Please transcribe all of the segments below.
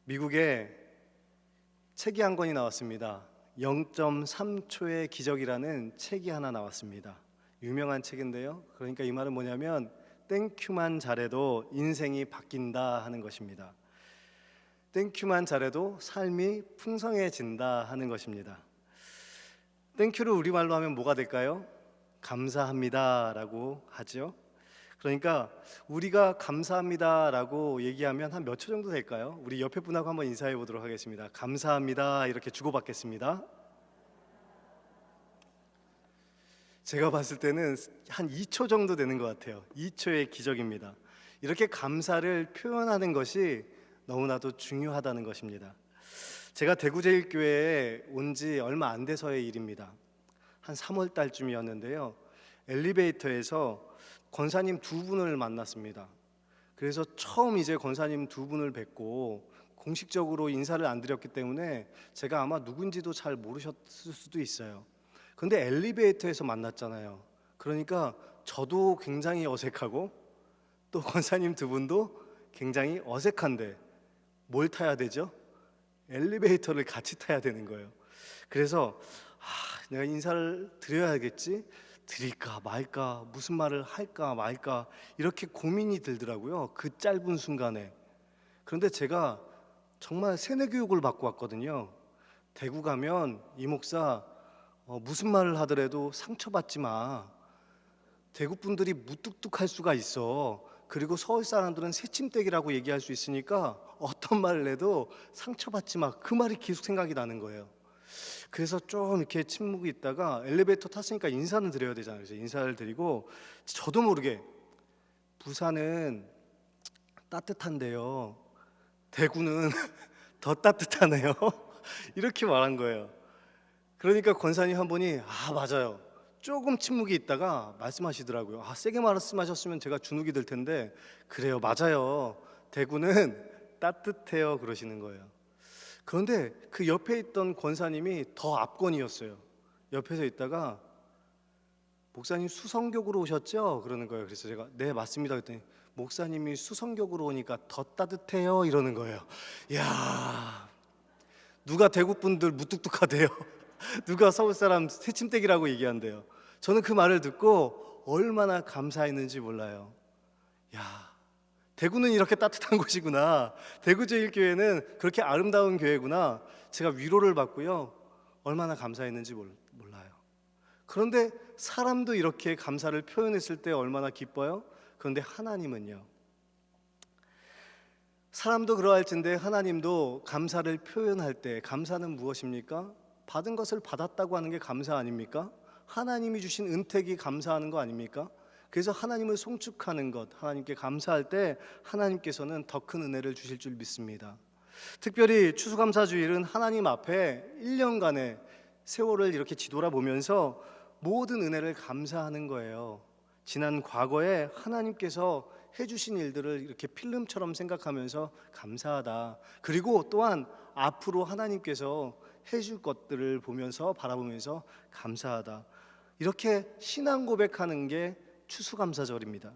미국에 책이 한 권이 나왔습니다. 0.3초의 기적이라는 책이 하나 나왔습니다. 유명한 책인데요. 그러니까 이 말은 뭐냐면 땡큐만 잘해도 인생이 바뀐다 하는 것입니다. 땡큐만 잘해도 삶이 풍성해진다 하는 것입니다. 땡큐를 우리말로 하면 뭐가 될까요? 감사합니다라고 하죠. 그러니까 우리가 감사합니다라고 얘기하면 한 몇 초 정도 될까요? 우리 옆에 분하고 한번 인사해 보도록 하겠습니다. 감사합니다. 이렇게 주고받겠습니다. 제가 봤을 때는 한 2초 정도 되는 것 같아요. 2초의 기적입니다. 이렇게 감사를 표현하는 것이 너무나도 중요하다는 것입니다. 제가 대구제일교회에 온 지 얼마 안 돼서의 일입니다. 한 3월 달쯤이었는데요. 엘리베이터에서 권사님 두 분을 만났습니다. 그래서 처음 이제 권사님 두 분을 뵙고 공식적으로 인사를 안 드렸기 때문에 제가 아마 누군지도 잘 모르셨을 수도 있어요. 근데 엘리베이터에서 만났잖아요. 그러니까 저도 굉장히 어색하고 또 권사님 두 분도 굉장히 어색한데 뭘 타야 되죠? 엘리베이터를 같이 타야 되는 거예요. 그래서 내가 인사를 드려야겠지? 드릴까 말까, 무슨 말을 할까 말까, 이렇게 고민이 들더라고요. 그 짧은 순간에. 그런데 제가 정말 세뇌 교육을 받고 왔거든요. 대구 가면 이 목사 무슨 말을 하더라도 상처받지 마. 대구 분들이 무뚝뚝할 수가 있어. 그리고 서울 사람들은 새침대기라고 얘기할 수 있으니까 어떤 말을 해도 상처받지 마. 그 말이 계속 생각이 나는 거예요. 그래서 좀 이렇게 침묵이 있다가 엘리베이터 탔으니까 인사는 드려야 되잖아요. 그래서 인사를 드리고 저도 모르게 부산은 따뜻한데요. 대구는 더 따뜻하네요. 이렇게 말한 거예요. 그러니까 권사님 한 분이 맞아요. 조금 침묵이 있다가 말씀하시더라고요. 세게 말씀하셨으면 제가 주눅이 들 텐데 그래요, 맞아요. 대구는 따뜻해요 그러시는 거예요. 그런데 그 옆에 있던 권사님이 더 압권이었어요. 옆에서 있다가 목사님 수성교구로 오셨죠? 그러는 거예요. 그래서 제가 네 맞습니다 그랬더니 목사님이 수성교구로 오니까 더 따뜻해요 이러는 거예요. 이야, 누가 대구 분들 무뚝뚝하대요. 누가 서울 사람 새침대기라고 얘기한대요. 저는 그 말을 듣고 얼마나 감사했는지 몰라요. 야, 대구는 이렇게 따뜻한 곳이구나. 대구제일교회는 그렇게 아름다운 교회구나. 제가 위로를 받고요. 얼마나 감사했는지 몰라요. 그런데 사람도 이렇게 감사를 표현했을 때 얼마나 기뻐요? 그런데 하나님은요. 사람도 그러할진데 하나님도 감사를 표현할 때 감사는 무엇입니까? 받은 것을 받았다고 하는 게 감사 아닙니까? 하나님이 주신 은택이 감사하는 거 아닙니까? 그래서 하나님을 송축하는 것, 하나님께 감사할 때 하나님께서는 더 큰 은혜를 주실 줄 믿습니다. 특별히 추수감사주일은 하나님 앞에 1년간의 세월을 이렇게 뒤돌아보면서 모든 은혜를 감사하는 거예요. 지난 과거에 하나님께서 해주신 일들을 이렇게 필름처럼 생각하면서 감사하다. 그리고 또한 앞으로 하나님께서 해줄 것들을 보면서 바라보면서 감사하다. 이렇게 신앙 고백하는 게 추수감사절입니다.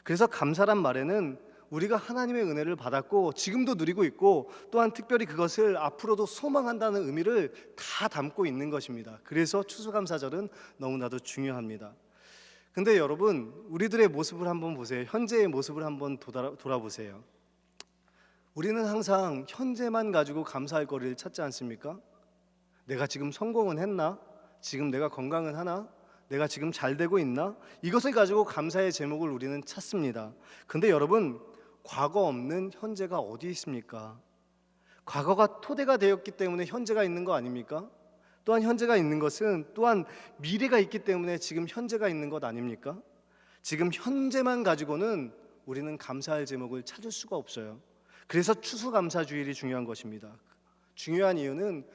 그래서 감사란 말에는 우리가 하나님의 은혜를 받았고 지금도 누리고 있고 또한 특별히 그것을 앞으로도 소망한다는 의미를 다 담고 있는 것입니다. 그래서 추수감사절은 너무나도 중요합니다. 근데 여러분, 우리들의 모습을 한번 보세요. 현재의 모습을 한번 돌아보세요. 우리는 항상 현재만 가지고 감사할 거리를 찾지 않습니까? 내가 지금 성공은 했나? 지금 내가 건강은 하나? 내가 지금 잘 되고 있나? 이것을 가지고 감사의 제목을 우리는 찾습니다. 근데 여러분, 과거 없는 현재가 어디 있습니까? 과거가 토대가 되었기 때문에 현재가 있는 거 아닙니까? 또한 현재가 있는 것은 또한 미래가 있기 때문에 지금 현재가 있는 것 아닙니까? 지금 현재만 가지고는 우리는 감사할 제목을 찾을 수가 없어요. 그래서 추수감사주일이 중요한 것입니다. 중요한 이유는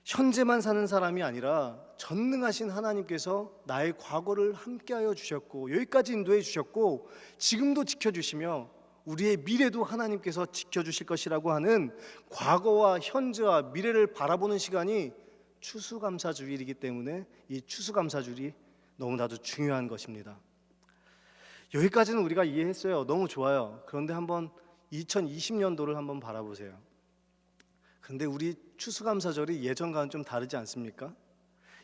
현재만 사는 사람이 아니라 전능하신 하나님께서 나의 과거를 함께하여 주셨고 여기까지 인도해 주셨고 지금도 지켜주시며 우리의 미래도 하나님께서 지켜주실 것이라고 하는 과거와 현재와 미래를 바라보는 시간이 추수감사주일이기 때문에 이 추수감사주일이 너무나도 중요한 것입니다. 여기까지는 우리가 이해했어요. 너무 좋아요. 그런데 한번 2020년도를 한번 바라보세요. 근데 우리 추수감사절이 예전과는 좀 다르지 않습니까?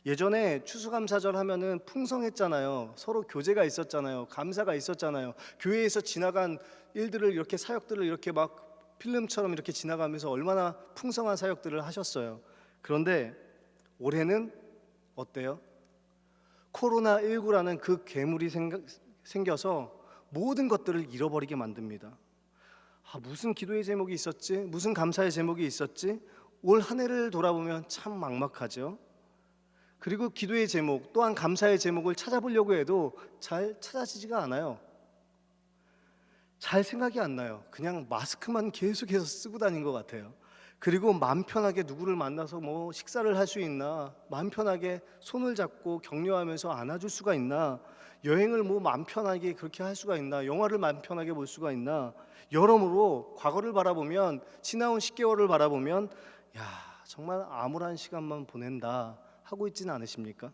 예전에 추수감사절 하면은 풍성했잖아요. 서로 교제가 있었잖아요. 감사가 있었잖아요. 교회에서 지나간 일들을 이렇게 사역들을 이렇게 막 필름처럼 이렇게 지나가면서 얼마나 풍성한 사역들을 하셨어요. 그런데 올해는 어때요? 코로나19라는 그 괴물이 생겨서 모든 것들을 잃어버리게 만듭니다. 무슨 기도의 제목이 있었지? 무슨 감사의 제목이 있었지? 올 한 해를 돌아보면 참 막막하죠. 그리고 기도의 제목 또한 감사의 제목을 찾아보려고 해도 잘 찾아지지가 않아요. 잘 생각이 안 나요. 그냥 마스크만 계속해서 쓰고 다닌 것 같아요. 그리고 마음 편하게 누구를 만나서 뭐 식사를 할 수 있나, 마음 편하게 손을 잡고 격려하면서 안아줄 수가 있나, 여행을 뭐 마음 편하게 그렇게 할 수가 있나, 영화를 마음 편하게 볼 수가 있나, 여러모로 과거를 바라보면, 지나온 10개월을 바라보면 야, 정말 암울한 시간만 보낸다 하고 있지는 않으십니까?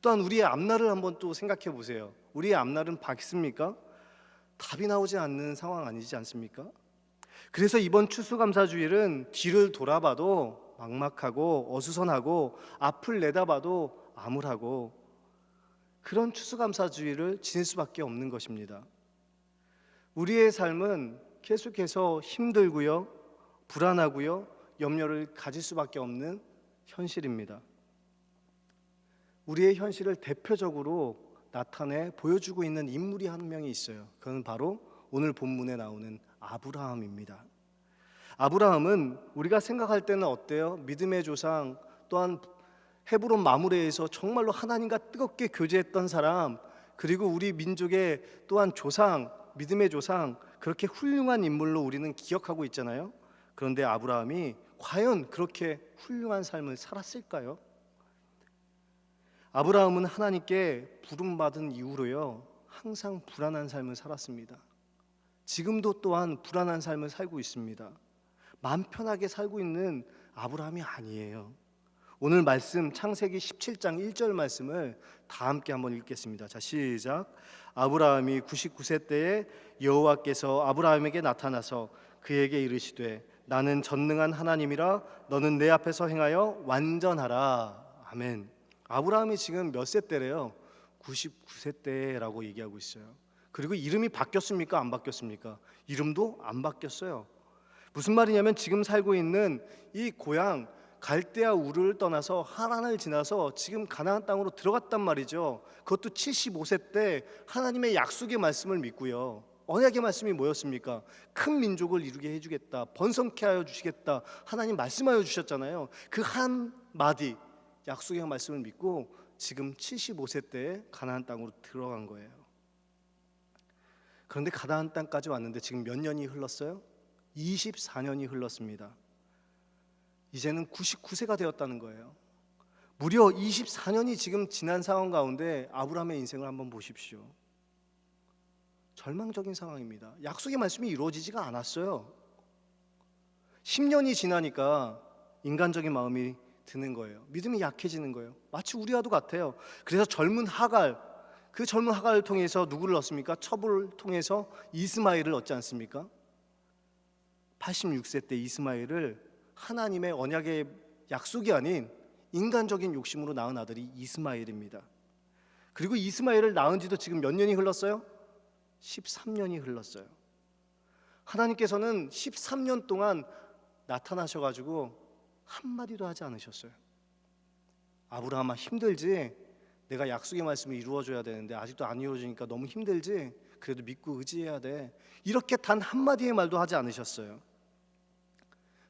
또한 우리의 앞날을 한번 또 생각해 보세요. 우리의 앞날은 밝습니까? 답이 나오지 않는 상황 아니지 않습니까? 그래서 이번 추수감사주일은 뒤를 돌아봐도 막막하고 어수선하고 앞을 내다봐도 암울하고 그런 추수감사주일을 지낼 수밖에 없는 것입니다. 우리의 삶은 계속해서 힘들고요, 불안하고요, 염려를 가질 수밖에 없는 현실입니다. 우리의 현실을 대표적으로 나타내 보여주고 있는 인물이 한 명이 있어요. 그건 바로 오늘 본문에 나오는 아브라함입니다. 아브라함은 우리가 생각할 때는 어때요? 믿음의 조상, 또한 헤브론 마므레에서 정말로 하나님과 뜨겁게 교제했던 사람, 그리고 우리 민족의 또한 조상, 믿음의 조상, 그렇게 훌륭한 인물로 우리는 기억하고 있잖아요. 그런데 아브라함이 과연 그렇게 훌륭한 삶을 살았을까요? 아브라함은 하나님께 부름받은 이후로요, 항상 불안한 삶을 살았습니다. 지금도 또한 불안한 삶을 살고 있습니다. 마음 편하게 살고 있는 아브라함이 아니에요. 오늘 말씀 창세기 17장 1절 말씀을 다 함께 한번 읽겠습니다. 자, 시작. 아브라함이 99세 때에 여호와께서 아브라함에게 나타나서 그에게 이르시되 나는 전능한 하나님이라 너는 내 앞에서 행하여 완전하라. 아멘. 아브라함이 지금 몇 세 때래요? 99세 때라고 얘기하고 있어요. 그리고 이름이 바뀌었습니까? 안 바뀌었습니까? 이름도 안 바뀌었어요. 무슨 말이냐면 지금 살고 있는 이 고향 갈대아 우르를 떠나서 하란을 지나서 지금 가나안 땅으로 들어갔단 말이죠. 그것도 75세 때 하나님의 약속의 말씀을 믿고요. 언약의 말씀이 뭐였습니까? 큰 민족을 이루게 해주겠다, 번성케 하여 주시겠다, 하나님 말씀하여 주셨잖아요. 그 한마디 약속의 말씀을 믿고 지금 75세 때에 가나안 땅으로 들어간 거예요. 그런데 가나안 땅까지 왔는데 지금 몇 년이 흘렀어요? 24년이 흘렀습니다. 이제는 99세가 되었다는 거예요. 무려 24년이 지금 지난 상황 가운데 아브라함의 인생을 한번 보십시오. 절망적인 상황입니다. 약속의 말씀이 이루어지지가 않았어요. 10년이 지나니까 인간적인 마음이 드는 거예요. 믿음이 약해지는 거예요. 마치 우리와도 같아요. 그래서 젊은 하갈, 그 젊은 하갈을 통해서 누구를 얻습니까? 첩을 통해서 이스마엘을 얻지 않습니까? 86세 때 이스마엘을 하나님의 언약의 약속이 아닌 인간적인 욕심으로 낳은 아들이 이스마엘입니다. 그리고 이스마엘을 낳은 지도 지금 몇 년이 흘렀어요? 13년이 흘렀어요. 하나님께서는 13년 동안 나타나셔가지고 한마디도 하지 않으셨어요. 아브라함아, 힘들지? 내가 약속의 말씀을 이루어줘야 되는데 아직도 안 이루어지니까 너무 힘들지? 그래도 믿고 의지해야 돼. 이렇게 단 한마디의 말도 하지 않으셨어요.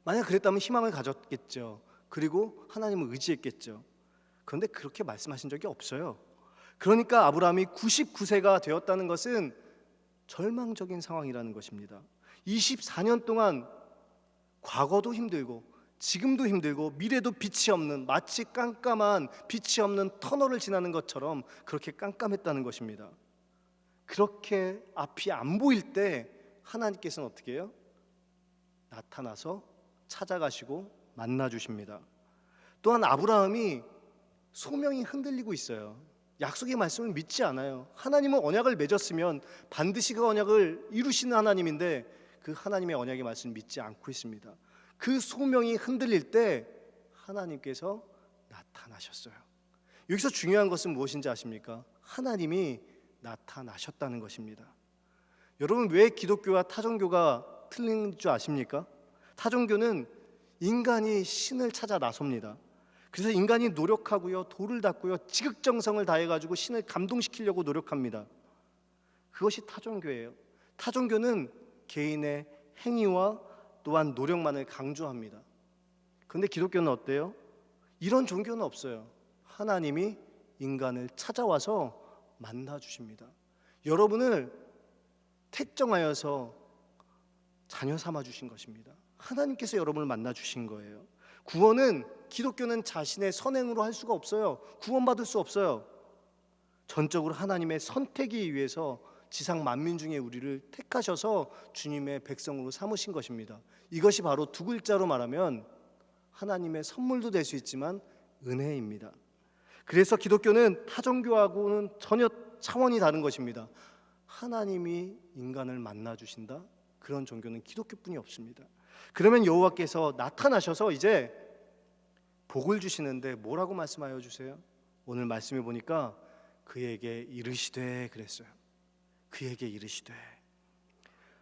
만약 그랬다면 희망을 가졌겠죠. 그리고 하나님을 의지했겠죠. 그런데 그렇게 말씀하신 적이 없어요. 그러니까 아브라함이 99세가 되었다는 것은 절망적인 상황이라는 것입니다. 24년 동안 과거도 힘들고 지금도 힘들고 미래도 빛이 없는, 마치 깜깜한 빛이 없는 터널을 지나는 것처럼 그렇게 깜깜했다는 것입니다. 그렇게 앞이 안 보일 때 하나님께서는 어떻게 해요? 나타나서 찾아가시고 만나 주십니다. 또한 아브라함이 소명이 흔들리고 있어요. 약속의 말씀을 믿지 않아요. 하나님은 언약을 맺었으면 반드시 그 언약을 이루시는 하나님인데 그 하나님의 언약의 말씀을 믿지 않고 있습니다. 그 소명이 흔들릴 때 하나님께서 나타나셨어요. 여기서 중요한 것은 무엇인지 아십니까? 하나님이 나타나셨다는 것입니다. 여러분, 왜 기독교와 타종교가 틀린 줄 아십니까? 타종교는 인간이 신을 찾아 나섭니다. 그래서 인간이 노력하고요, 돌을 닦고요, 지극정성을 다해가지고 신을 감동시키려고 노력합니다. 그것이 타종교예요. 타종교는 개인의 행위와 또한 노력만을 강조합니다. 그런데 기독교는 어때요? 이런 종교는 없어요. 하나님이 인간을 찾아와서 만나 주십니다. 여러분을 택정하여서 자녀 삼아 주신 것입니다. 하나님께서 여러분을 만나 주신 거예요. 구원은, 기독교는 자신의 선행으로 할 수가 없어요. 구원받을 수 없어요. 전적으로 하나님의 선택에 의해서 지상 만민 중에 우리를 택하셔서 주님의 백성으로 삼으신 것입니다. 이것이 바로 두 글자로 말하면 하나님의 선물도 될 수 있지만 은혜입니다. 그래서 기독교는 타종교하고는 전혀 차원이 다른 것입니다. 하나님이 인간을 만나 주신다? 그런 종교는 기독교뿐이 없습니다. 그러면 여호와께서 나타나셔서 이제 복을 주시는데 뭐라고 말씀하여 주세요? 오늘 말씀해 보니까 그에게 이르시되 그랬어요. 그에게 이르시되.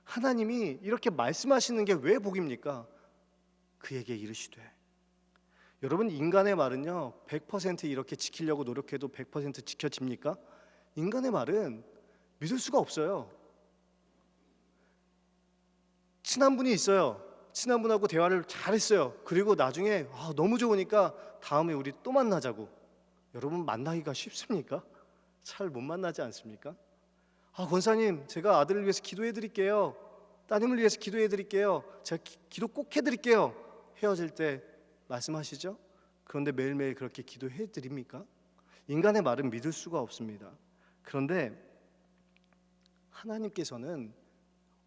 하나님이 이렇게 말씀하시는 게 왜 복입니까? 그에게 이르시되. 여러분, 인간의 말은요 100% 이렇게 지키려고 노력해도 100% 지켜집니까? 인간의 말은 믿을 수가 없어요. 친한 분이 있어요. 친한 분하고 대화를 잘했어요. 그리고 나중에 너무 좋으니까 다음에 우리 또 만나자고. 여러분, 만나기가 쉽습니까? 잘 못 만나지 않습니까? 권사님, 제가 아들을 위해서 기도해 드릴게요. 따님을 위해서 기도해 드릴게요. 제가 기도 꼭 해드릴게요. 헤어질 때 말씀하시죠? 그런데 매일매일 그렇게 기도해 드립니까? 인간의 말은 믿을 수가 없습니다. 그런데 하나님께서는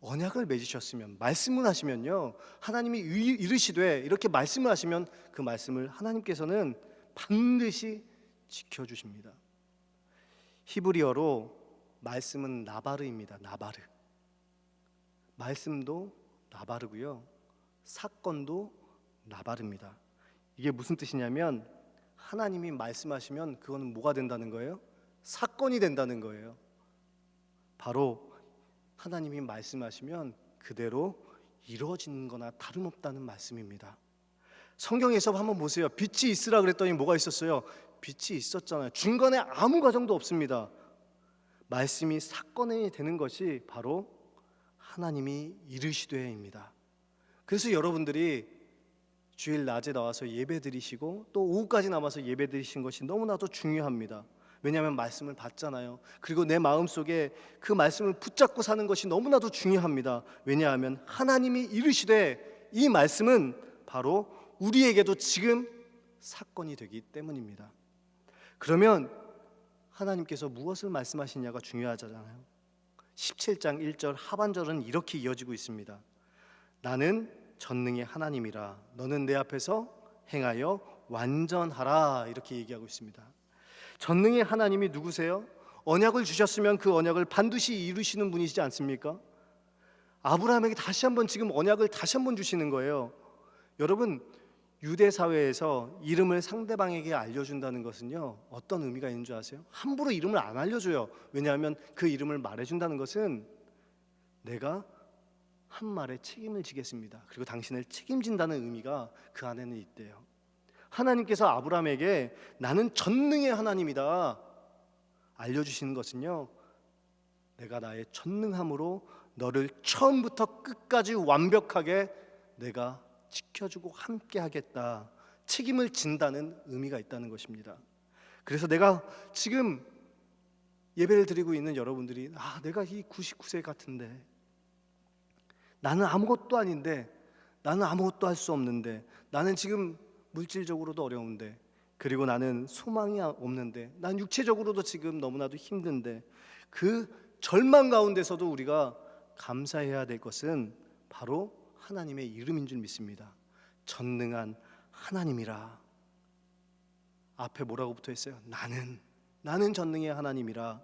언약을 맺으셨으면, 말씀을 하시면요, 하나님이 이르시되 이렇게 말씀을 하시면 그 말씀을 하나님께서는 반드시 지켜주십니다. 히브리어로 말씀은 나바르입니다. 나바르. 말씀도 나바르고요, 사건도 나바르입니다. 이게 무슨 뜻이냐면 하나님이 말씀하시면 그거는 뭐가 된다는 거예요? 사건이 된다는 거예요. 바로 하나님이 말씀하시면 그대로 이루어지는 거나 다름없다는 말씀입니다. 성경에서 한번 보세요. 빛이 있으라 그랬더니 뭐가 있었어요? 빛이 있었잖아요. 중간에 아무 과정도 없습니다. 말씀이 사건이 되는 것이 바로 하나님이 이르시되입니다. 그래서 여러분들이 주일 낮에 나와서 예배 드리시고 또 오후까지 남아서 예배 드리신 것이 너무나도 중요합니다. 왜냐하면 말씀을 받잖아요. 그리고 내 마음속에 그 말씀을 붙잡고 사는 것이 너무나도 중요합니다. 왜냐하면 하나님이 이르시되 이 말씀은 바로 우리에게도 지금 사건이 되기 때문입니다. 그러면 하나님께서 무엇을 말씀하시냐가 중요하잖아요. 17장 1절 하반절은 이렇게 이어지고 있습니다. 나는 전능의 하나님이라 너는 내 앞에서 행하여 완전하라, 이렇게 얘기하고 있습니다. 전능의 하나님이 누구세요? 언약을 주셨으면 그 언약을 반드시 이루시는 분이시지 않습니까? 아브라함에게 다시 한번 지금 언약을 다시 한번 주시는 거예요. 여러분, 유대 사회에서 이름을 상대방에게 알려준다는 것은요 어떤 의미가 있는 줄 아세요? 함부로 이름을 안 알려줘요. 왜냐하면 그 이름을 말해준다는 것은 내가 한 말에 책임을 지겠습니다. 그리고 당신을 책임진다는 의미가 그 안에는 있대요. 하나님께서 아브라함에게 나는 전능의 하나님이다 알려주시는 것은요, 내가 나의 전능함으로 너를 처음부터 끝까지 완벽하게 내가 지켜주고 함께 하겠다, 책임을 진다는 의미가 있다는 것입니다. 그래서 내가 지금 예배를 드리고 있는 여러분들이 내가 이 99세 같은데, 나는 아무것도 아닌데, 나는 아무것도 할 수 없는데, 나는 지금 물질적으로도 어려운데, 그리고 나는 소망이 없는데, 난 육체적으로도 지금 너무나도 힘든데, 그 절망 가운데서도 우리가 감사해야 될 것은 바로 하나님의 이름인 줄 믿습니다. 전능한 하나님이라. 앞에 뭐라고 붙어 있어요? 나는 전능의 하나님이라.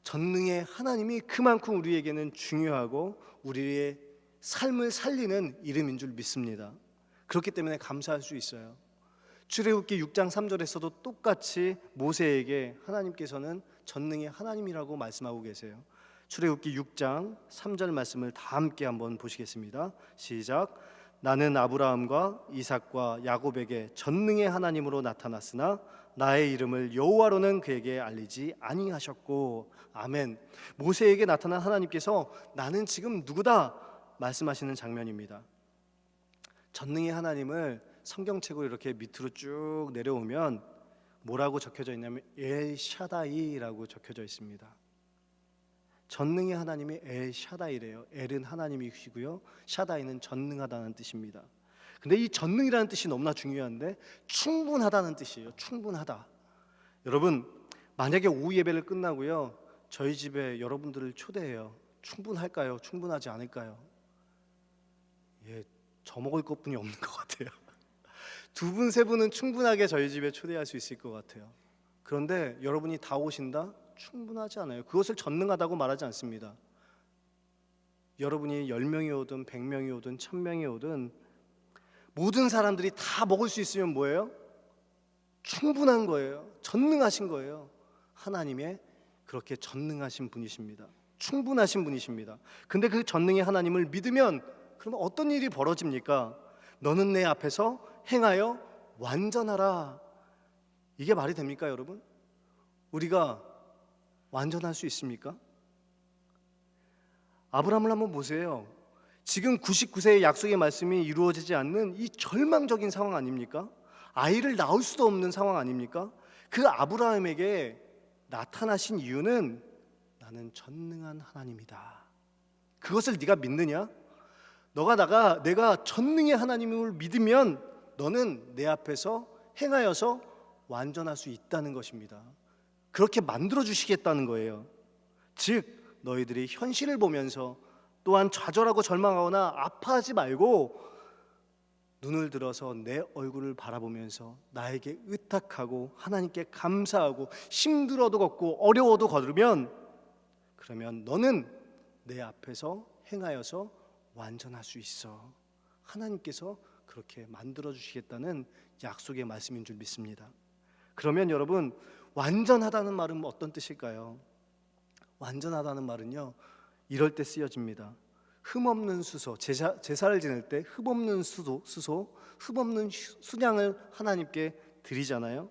전능의 하나님이 그만큼 우리에게는 중요하고 우리의 삶을 살리는 이름인 줄 믿습니다. 그렇기 때문에 감사할 수 있어요. 출애굽기 6장 3절에서도 똑같이 모세에게 하나님께서는 전능의 하나님이라고 말씀하고 계세요. 출애굽기 6장 3절 말씀을 다 함께 한번 보시겠습니다. 시작. 나는 아브라함과 이삭과 야곱에게 전능의 하나님으로 나타났으나 나의 이름을 여호와로는 그에게 알리지 아니하셨고. 아멘. 모세에게 나타난 하나님께서 나는 지금 누구다 말씀하시는 장면입니다. 전능의 하나님을 성경책으로 이렇게 밑으로 쭉 내려오면 뭐라고 적혀져 있냐면 엘샤다이라고 적혀져 있습니다. 전능의 하나님이 엘샤다이래요. 엘은 하나님이시고요, 샤다이는 전능하다는 뜻입니다. 근데 이 전능이라는 뜻이 너무나 중요한데 충분하다는 뜻이에요. 충분하다. 여러분, 만약에 오후 예배를 끝나고요 저희 집에 여러분들을 초대해요. 충분할까요? 충분하지 않을까요? 예, 저 먹을 것뿐이 없는 것 같아요. 두 분, 세 분은 충분하게 저희 집에 초대할 수 있을 것 같아요. 그런데 여러분이 다 오신다? 충분하지 않아요. 그것을 전능하다고 말하지 않습니다. 여러분이 10명이 오든 100명이 오든 1000명이 오든 모든 사람들이 다 먹을 수 있으면 뭐예요? 충분한 거예요. 전능하신 거예요. 하나님의 그렇게 전능하신 분이십니다. 충분하신 분이십니다. 근데 그 전능의 하나님을 믿으면 그러면 어떤 일이 벌어집니까? 너는 내 앞에서 행하여 완전하라. 이게 말이 됩니까, 여러분? 우리가 완전할 수 있습니까? 아브라함을 한번 보세요. 지금 99세의 약속의 말씀이 이루어지지 않는 이 절망적인 상황 아닙니까? 아이를 낳을 수도 없는 상황 아닙니까? 그 아브라함에게 나타나신 이유는 나는 전능한 하나님이다. 그것을 네가 믿느냐? 내가 전능의 하나님을 믿으면 너는 내 앞에서 행하여서 완전할 수 있다는 것입니다. 그렇게 만들어 주시겠다는 거예요. 즉 너희들이 현실을 보면서 또한 좌절하고 절망하거나 아파하지 말고 눈을 들어서 내 얼굴을 바라보면서 나에게 의탁하고 하나님께 감사하고 힘들어도 걷고 어려워도 걸으면 그러면 너는 내 앞에서 행하여서 완전할 수 있어. 하나님께서 그렇게 만들어 주시겠다는 약속의 말씀인 줄 믿습니다. 그러면 여러분, 완전하다는 말은 어떤 뜻일까요? 완전하다는 말은요 이럴 때 쓰여집니다. 흠없는 수소, 제사를 지낼 때 흠없는 수소, 흠없는 순양을 하나님께 드리잖아요.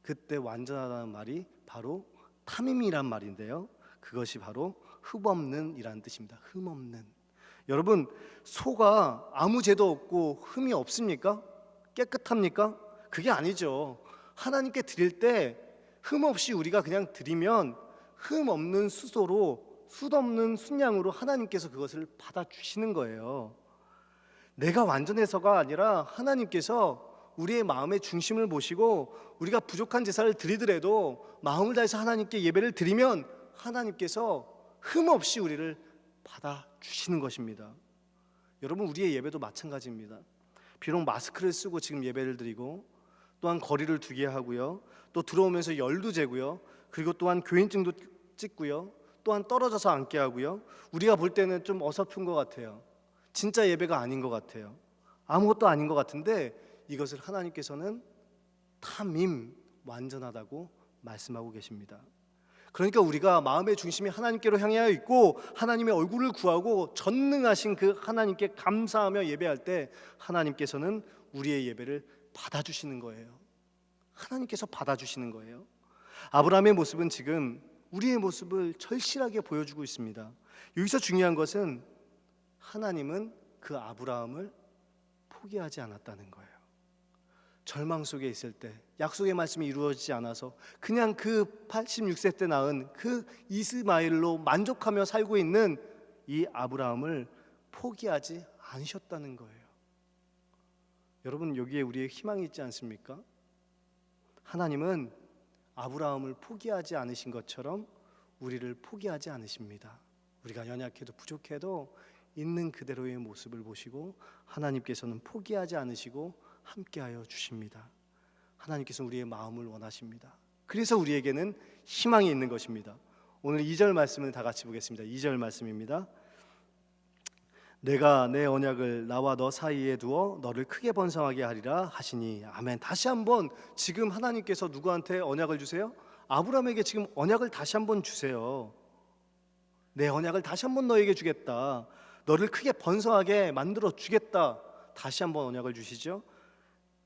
그때 완전하다는 말이 바로 탐임이란 말인데요, 그것이 바로 흠없는이라는 뜻입니다. 흠없는. 여러분, 소가 아무 죄도 없고 흠이 없습니까? 깨끗합니까? 그게 아니죠. 하나님께 드릴 때 흠없이 우리가 그냥 드리면 흠없는 수소로, 숫없는 순양으로 하나님께서 그것을 받아주시는 거예요. 내가 완전해서가 아니라 하나님께서 우리의 마음의 중심을 보시고 우리가 부족한 제사를 드리더라도 마음을 다해서 하나님께 예배를 드리면 하나님께서 흠없이 우리를 받아주시는 것입니다. 여러분, 우리의 예배도 마찬가지입니다. 비록 마스크를 쓰고 지금 예배를 드리고 또한 거리를 두게 하고요, 또 들어오면서 열도 재고요, 그리고 또한 교인증도 찍고요, 또한 떨어져서 앉게 하고요, 우리가 볼 때는 좀 어설픈 것 같아요. 진짜 예배가 아닌 것 같아요. 아무것도 아닌 것 같은데 이것을 하나님께서는 탐임, 완전하다고 말씀하고 계십니다. 그러니까 우리가 마음의 중심이 하나님께로 향하여 있고 하나님의 얼굴을 구하고 전능하신 그 하나님께 감사하며 예배할 때 하나님께서는 우리의 예배를 받아주시는 거예요. 하나님께서 받아주시는 거예요. 아브라함의 모습은 지금 우리의 모습을 절실하게 보여주고 있습니다. 여기서 중요한 것은 하나님은 그 아브라함을 포기하지 않았다는 거예요. 절망 속에 있을 때, 약속의 말씀이 이루어지지 않아서 그냥 그 86세 때 낳은 그 이스마엘로 만족하며 살고 있는 이 아브라함을 포기하지 않으셨다는 거예요. 여러분, 여기에 우리의 희망이 있지 않습니까? 하나님은 아브라함을 포기하지 않으신 것처럼 우리를 포기하지 않으십니다. 우리가 연약해도 부족해도 있는 그대로의 모습을 보시고 하나님께서는 포기하지 않으시고 함께하여 주십니다. 하나님께서 우리의 마음을 원하십니다. 그래서 우리에게는 희망이 있는 것입니다. 오늘 2절 말씀을 다 같이 보겠습니다. 2절 말씀입니다. 내가 내 언약을 나와 너 사이에 두어 너를 크게 번성하게 하리라 하시니. 아멘. 다시 한번 지금 하나님께서 누구한테 언약을 주세요? 아브라함에게 지금 언약을 다시 한번 주세요. 내 언약을 다시 한번 너에게 주겠다. 너를 크게 번성하게 만들어 주겠다. 다시 한번 언약을 주시죠.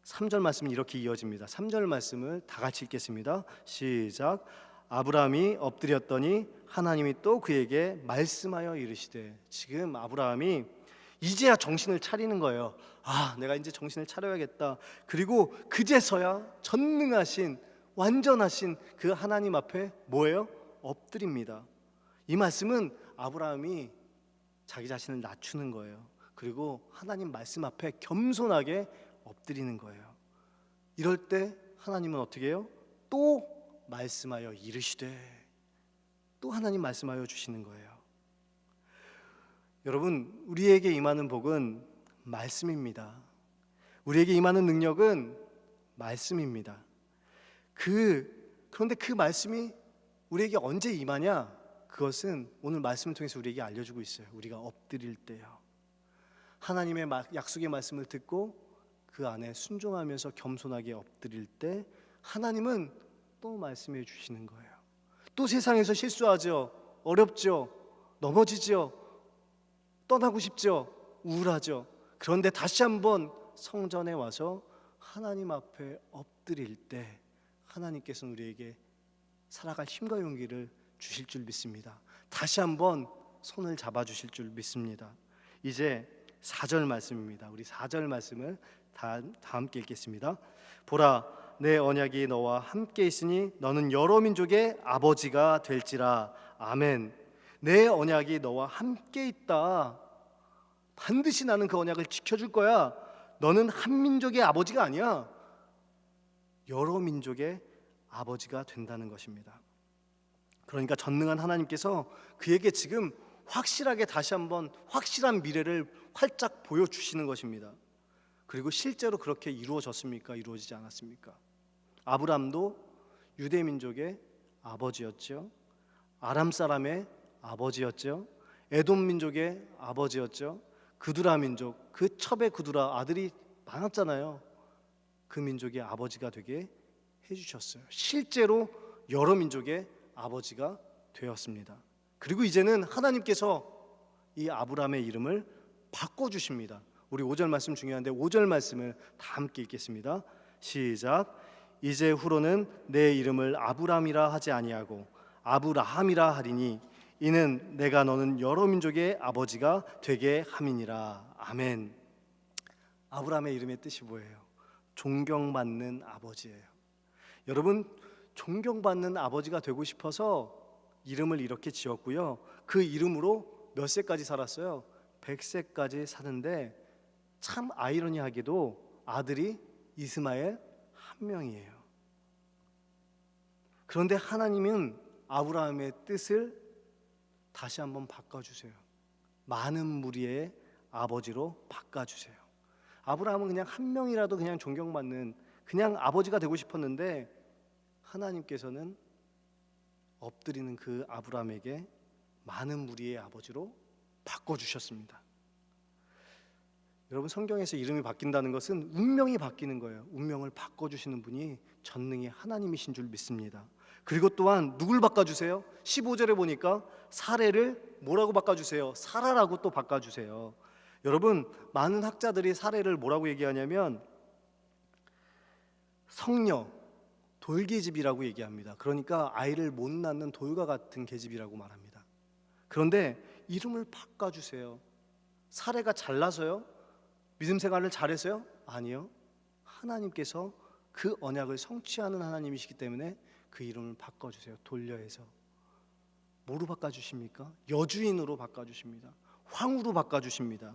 3절 말씀이 이렇게 이어집니다. 3절 말씀을 다 같이 읽겠습니다. 시작. 아브라함이 엎드렸더니 하나님이 또 그에게 말씀하여 이르시되. 지금 아브라함이 이제야 정신을 차리는 거예요. 아, 내가 이제 정신을 차려야겠다. 그리고 그제서야 전능하신 완전하신 그 하나님 앞에 뭐예요? 엎드립니다. 이 말씀은 아브라함이 자기 자신을 낮추는 거예요. 그리고 하나님 말씀 앞에 겸손하게 엎드리는 거예요. 이럴 때 하나님은 어떻게 해요? 또 말씀하여 이르시되. 또 하나님 말씀하여 주시는 거예요. 여러분, 우리에게 임하는 복은 말씀입니다. 우리에게 임하는 능력은 말씀입니다. 그런데 그 말씀이 우리에게 언제 임하냐? 그것은 오늘 말씀을 통해서 우리에게 알려주고 있어요. 우리가 엎드릴 때요. 하나님의 약속의 말씀을 듣고 그 안에 순종하면서 겸손하게 엎드릴 때 하나님은 또 말씀해 주시는 거예요. 또 세상에서 실수하죠. 어렵죠. 넘어지죠. 떠나고 싶죠. 우울하죠. 그런데 다시 한번 성전에 와서 하나님 앞에 엎드릴 때 하나님께서는 우리에게 살아갈 힘과 용기를 주실 줄 믿습니다. 다시 한번 손을 잡아 주실 줄 믿습니다. 이제 4절 말씀입니다. 우리 4절 말씀을 다 함께 읽겠습니다. 보라, 내 언약이 너와 함께 있으니 너는 여러 민족의 아버지가 될지라. 아멘. 내 언약이 너와 함께 있다. 반드시 나는 그 언약을 지켜줄 거야. 너는 한 민족의 아버지가 아니야. 여러 민족의 아버지가 된다는 것입니다. 그러니까 전능한 하나님께서 그에게 지금 확실하게 다시 한번 확실한 미래를 활짝 보여주시는 것입니다. 그리고 실제로 그렇게 이루어졌습니까? 이루어지지 않았습니까? 아브람도 유대민족의 아버지였죠. 아람 사람의 아버지였죠. 에돔 민족의 아버지였죠. 그두라 민족, 그 첩의 그두라 아들이 많았잖아요. 그 민족의 아버지가 되게 해주셨어요. 실제로 여러 민족의 아버지가 되었습니다. 그리고 이제는 하나님께서 이 아브라함의 이름을 바꿔주십니다. 우리 5절 말씀 중요한데 5절 말씀을 다 함께 읽겠습니다. 시작. 이제 후로는 내 이름을 아브람이라 하지 아니하고 아브라함이라 하리니 이는 내가 너는 여러 민족의 아버지가 되게 함이니라. 아멘. 아브라함의 이름의 뜻이 뭐예요? 존경받는 아버지예요. 여러분, 존경받는 아버지가 되고 싶어서 이름을 이렇게 지었고요. 그 이름으로 몇 세까지 살았어요? 100세까지 사는데 참 아이러니하게도 아들이 이스마엘 한 명이에요. 그런데 하나님은 아브라함의 뜻을 다시 한번 바꿔주세요. 많은 무리의 아버지로 바꿔주세요. 아브라함은 그냥 한 명이라도 그냥 존경받는 그냥 아버지가 되고 싶었는데 하나님께서는 엎드리는 그 아브라함에게 많은 무리의 아버지로 바꿔주셨습니다. 여러분, 성경에서 이름이 바뀐다는 것은 운명이 바뀌는 거예요. 운명을 바꿔주시는 분이 전능의 하나님이신 줄 믿습니다. 그리고 또한 누굴 바꿔주세요? 15절에 보니까 사례를 뭐라고 바꿔주세요? 사라라고 또 바꿔주세요. 여러분, 많은 학자들이 사례를 뭐라고 얘기하냐면 성녀, 돌계집이라고 얘기합니다. 그러니까 아이를 못 낳는 돌과 같은 계집이라고 말합니다. 그런데 이름을 바꿔주세요. 사례가 잘나서요? 믿음 생활을 잘해서요? 아니요. 하나님께서 그 언약을 성취하는 하나님이시기 때문에 그 이름을 바꿔주세요. 돌려해서. 뭐로 바꿔주십니까? 여주인으로 바꿔주십니다. 황후로 바꿔주십니다.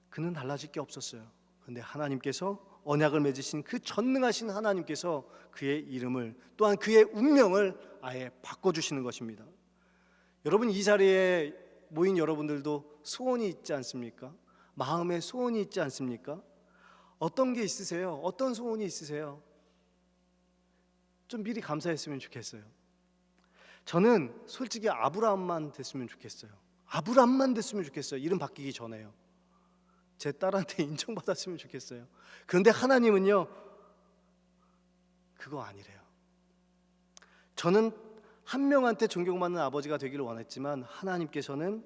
그는 달라질 게 없었어요. 그런데 하나님께서 언약을 맺으신 그 전능하신 하나님께서 그의 이름을 또한 그의 운명을 아예 바꿔주시는 것입니다. 여러분, 이 자리에 모인 여러분들도 소원이 있지 않습니까? 마음에 소원이 있지 않습니까? 어떤 게 있으세요? 어떤 소원이 있으세요? 좀 미리 감사했으면 좋겠어요. 저는 솔직히 아브라함만 됐으면 좋겠어요. 아브라함만 됐으면 좋겠어요. 이름 바뀌기 전에요. 제 딸한테 인정받았으면 좋겠어요. 그런데 하나님은요, 그거 아니래요. 저는 한 명한테 존경받는 아버지가 되기를 원했지만 하나님께서는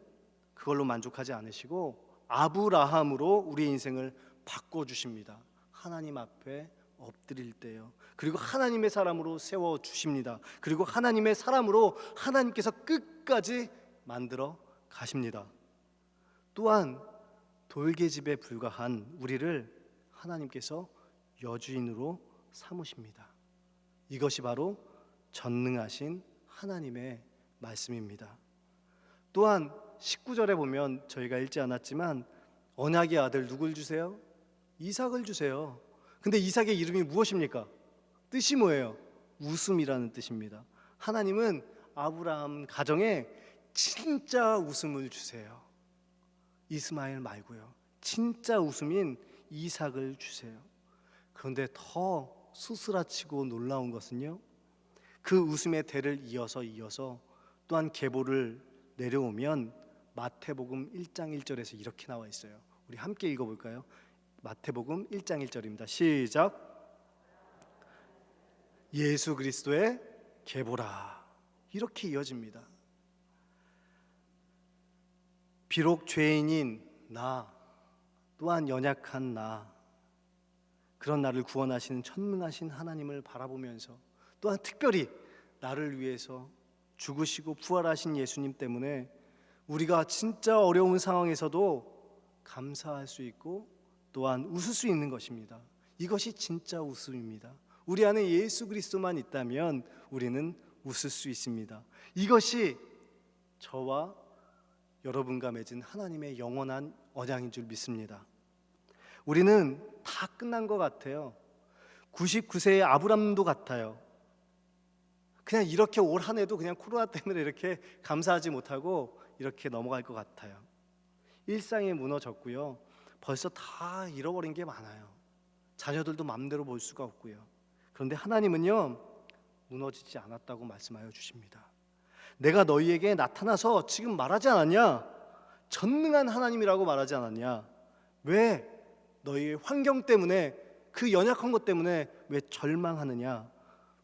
그걸로 만족하지 않으시고 아브라함으로 우리의 인생을 바꿔주십니다. 하나님 앞에 엎드릴 때요. 그리고 하나님의 사람으로 세워주십니다. 그리고 하나님의 사람으로 하나님께서 끝까지 만들어 가십니다. 또한 돌계집에 불과한 우리를 하나님께서 여주인으로 삼으십니다. 이것이 바로 전능하신 하나님의 말씀입니다. 또한 19절에 보면 저희가 읽지 않았지만 언약의 아들 누굴 주세요? 이삭을 주세요. 근데 이삭의 이름이 무엇입니까? 뜻이 뭐예요? 웃음이라는 뜻입니다. 하나님은 아브라함 가정에 진짜 웃음을 주세요. 이스마엘 말고요. 진짜 웃음인 이삭을 주세요. 그런데 더 수스라치고 놀라운 것은요, 그 웃음의 대를 이어서 또한 계보를 내려오면 마태복음 1장 1절에서 이렇게 나와 있어요. 우리 함께 읽어볼까요? 마태복음 1장 1절입니다. 시작. 예수 그리스도의 계보라. 이렇게 이어집니다. 비록 죄인인 나, 또한 연약한 나, 그런 나를 구원하시는 전능하신 하나님을 바라보면서 또한 특별히 나를 위해서 죽으시고 부활하신 예수님 때문에 우리가 진짜 어려운 상황에서도 감사할 수 있고 또한 웃을 수 있는 것입니다. 이것이 진짜 웃음입니다. 우리 안에 예수 그리스도만 있다면 우리는 웃을 수 있습니다. 이것이 저와 여러분과 맺은 하나님의 영원한 언약인 줄 믿습니다. 우리는 다 끝난 것 같아요. 99세의 아브람도 같아요. 그냥 이렇게 올 한 해도 그냥 코로나 때문에 이렇게 감사하지 못하고 이렇게 넘어갈 것 같아요. 일상이 무너졌고요. 벌써 다 잃어버린 게 많아요. 자녀들도 마음대로 볼 수가 없고요. 그런데 하나님은요, 무너지지 않았다고 말씀하여 주십니다. 내가 너희에게 나타나서 지금 말하지 않았냐? 전능한 하나님이라고 말하지 않았냐? 왜 너희의 환경 때문에, 그 연약한 것 때문에 왜 절망하느냐?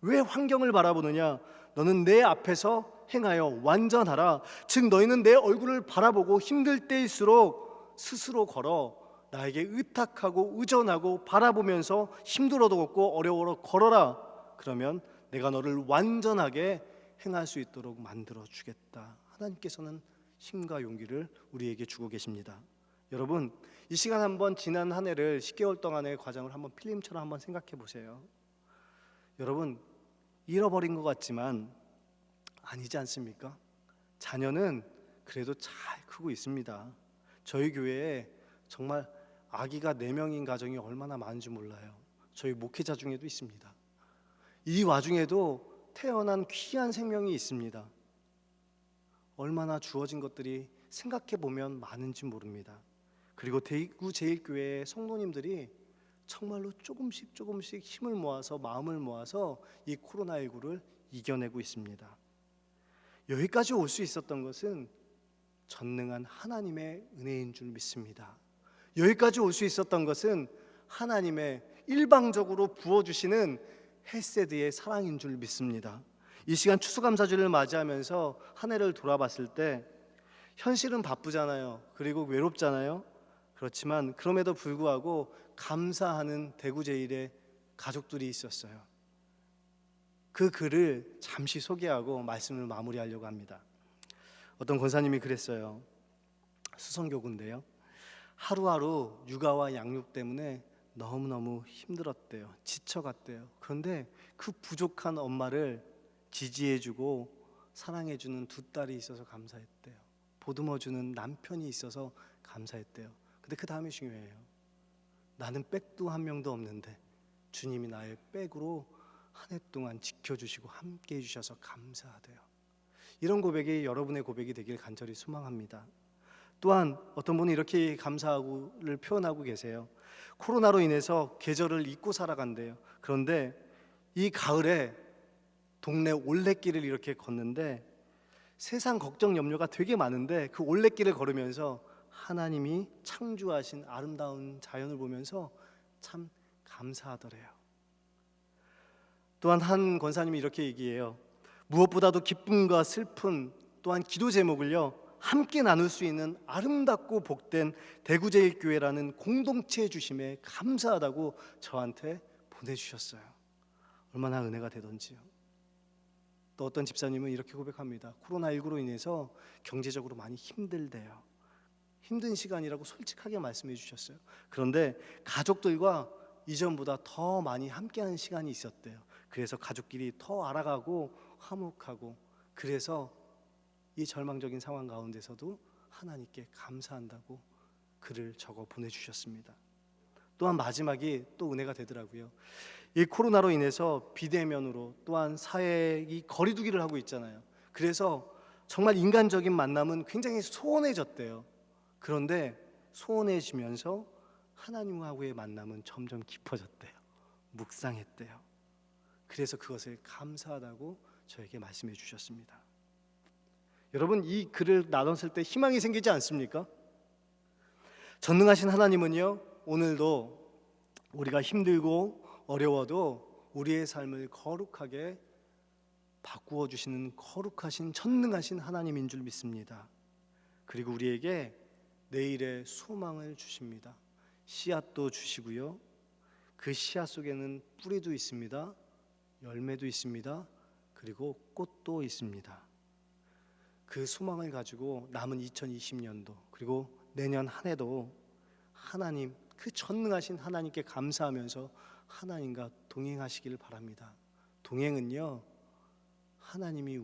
왜 환경을 바라보느냐? 너는 내 앞에서 행하여 완전하라. 즉 너희는 내 얼굴을 바라보고 힘들 때일수록 스스로 걸어 나에게 의탁하고 의존하고 바라보면서 힘들어도 걷고 어려워도 걸어라. 그러면 내가 너를 완전하게 행할 수 있도록 만들어 주겠다. 하나님께서는 힘과 용기를 우리에게 주고 계십니다. 여러분, 이 시간 한번 지난 한 해를 10개월 동안의 과정을 한번 필름처럼 한번 생각해 보세요. 여러분, 잃어버린 것 같지만 아니지 않습니까? 자녀는 그래도 잘 크고 있습니다. 저희 교회에 정말 아기가 4명인 가정이 얼마나 많은지 몰라요. 저희 목회자 중에도 있습니다. 이 와중에도 태어난 귀한 생명이 있습니다. 얼마나 주어진 것들이 생각해 보면 많은지 모릅니다. 그리고 대구 제일교회의 성도님들이 정말로 조금씩 힘을 모아서 마음을 모아서 이 코로나19를 이겨내고 있습니다. 여기까지 올 수 있었던 것은 전능한 하나님의 은혜인 줄 믿습니다. 여기까지 올 수 있었던 것은 하나님의 일방적으로 부어주시는 헤세드의 사랑인 줄 믿습니다. 이 시간 추수감사주를 맞이하면서 한 해를 돌아봤을 때 현실은 바쁘잖아요. 그리고 외롭잖아요. 그렇지만 그럼에도 불구하고 감사하는 대구 제일의 가족들이 있었어요. 그 글을 잠시 소개하고 말씀을 마무리하려고 합니다. 어떤 권사님이 그랬어요. 수성교구인데요. 하루하루 육아와 양육 때문에 너무너무 힘들었대요. 지쳐갔대요. 그런데 그 부족한 엄마를 지지해주고 사랑해주는 2딸이 있어서 감사했대요. 보듬어주는 남편이 있어서 감사했대요. 근데 그 다음이 중요해요. 나는 백도 한 명도 없는데 주님이 나의 백으로 한 해 동안 지켜주시고 함께 해주셔서 감사하대요. 이런 고백이 여러분의 고백이 되길 간절히 소망합니다. 또한 어떤 분이 이렇게 감사하고를 표현하고 계세요. 코로나로 인해서 계절을 잊고 살아간대요. 그런데 이 가을에 동네 올레길을 이렇게 걷는데 세상 걱정 염려가 되게 많은데 그 올레길을 걸으면서 하나님이 창조하신 아름다운 자연을 보면서 참 감사하더래요. 또한 한 권사님이 이렇게 얘기해요. 무엇보다도 기쁨과 슬픔 또한 기도 제목을요 함께 나눌 수 있는 아름답고 복된 대구제일교회라는 공동체 주심에 감사하다고 저한테 보내주셨어요. 얼마나 은혜가 되던지요. 또 어떤 집사님은 이렇게 고백합니다. 코로나19로 인해서 경제적으로 많이 힘들대요. 힘든 시간이라고 솔직하게 말씀해 주셨어요. 그런데 가족들과 이전보다 더 많이 함께하는 시간이 있었대요. 그래서 가족끼리 더 알아가고 화목하고, 그래서 이 절망적인 상황 가운데서도 하나님께 감사한다고 글을 적어 보내주셨습니다. 또한 마지막이 또 은혜가 되더라고요. 이 코로나로 인해서 비대면으로 또한 사회이 거리두기를 하고 있잖아요. 그래서 정말 인간적인 만남은 굉장히 소원해졌대요. 그런데 소원해지면서 하나님하고의 만남은 점점 깊어졌대요. 묵상했대요. 그래서 그것을 감사하다고 저에게 말씀해 주셨습니다. 여러분, 이 글을 나눴을 때 희망이 생기지 않습니까? 전능하신 하나님은요, 오늘도 우리가 힘들고 어려워도 우리의 삶을 거룩하게 바꾸어 주시는 거룩하신 전능하신 하나님인 줄 믿습니다. 그리고 우리에게 내일의 소망을 주십니다. 씨앗도 주시고요, 그 씨앗 속에는 뿌리도 있습니다, 열매도 있습니다, 그리고 꽃도 있습니다. 그 소망을 가지고 남은 2020년도 그리고 내년 한 해도 하나님, 그 전능하신 하나님께 감사하면서 하나님과 동행하시기를 바랍니다. 동행은요, 하나님이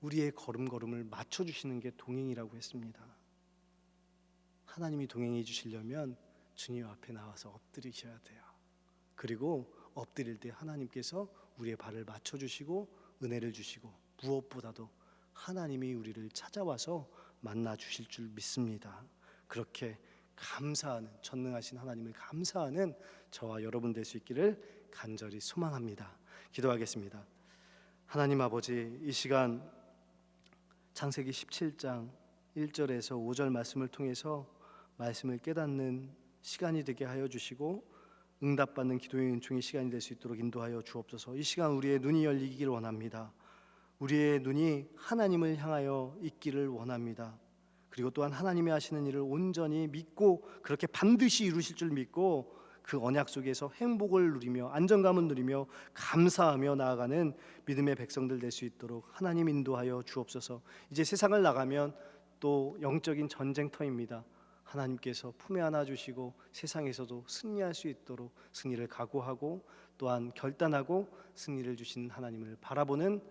우리의 걸음걸음을 맞춰주시는 게 동행이라고 했습니다. 하나님이 동행해 주시려면 주님 앞에 나와서 엎드리셔야 돼요. 그리고 엎드릴 때 하나님께서 우리의 발을 맞춰주시고 은혜를 주시고, 무엇보다도 하나님이 우리를 찾아와서 만나 주실 줄 믿습니다. 그렇게 감사하는, 전능하신 하나님을 감사하는 저와 여러분 될 수 있기를 간절히 소망합니다. 기도하겠습니다. 하나님 아버지, 이 시간 창세기 17장 1절에서 5절 말씀을 통해서 말씀을 깨닫는 시간이 되게 하여 주시고, 응답받는 기도의 은총의 시간이 될 수 있도록 인도하여 주옵소서. 이 시간 우리의 눈이 열리기를 원합니다. 우리의 눈이 하나님을 향하여 있기를 원합니다. 그리고 또한 하나님이 하시는 일을 온전히 믿고 그렇게 반드시 이루실 줄 믿고 그 언약 속에서 행복을 누리며 안정감을 누리며 감사하며 나아가는 믿음의 백성들 될 수 있도록 하나님 인도하여 주옵소서. 이제 세상을 나가면 또 영적인 전쟁터입니다. 하나님께서 품에 안아 주시고 세상에서도 승리할 수 있도록 승리를 각오하고 또한 결단하고 승리를 주신 하나님을 바라보는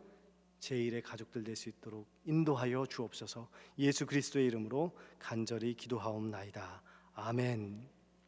제1의 가족들 될 수 있도록 인도하여 주옵소서. 예수 그리스도의 이름으로 간절히 기도하옵나이다. 아멘.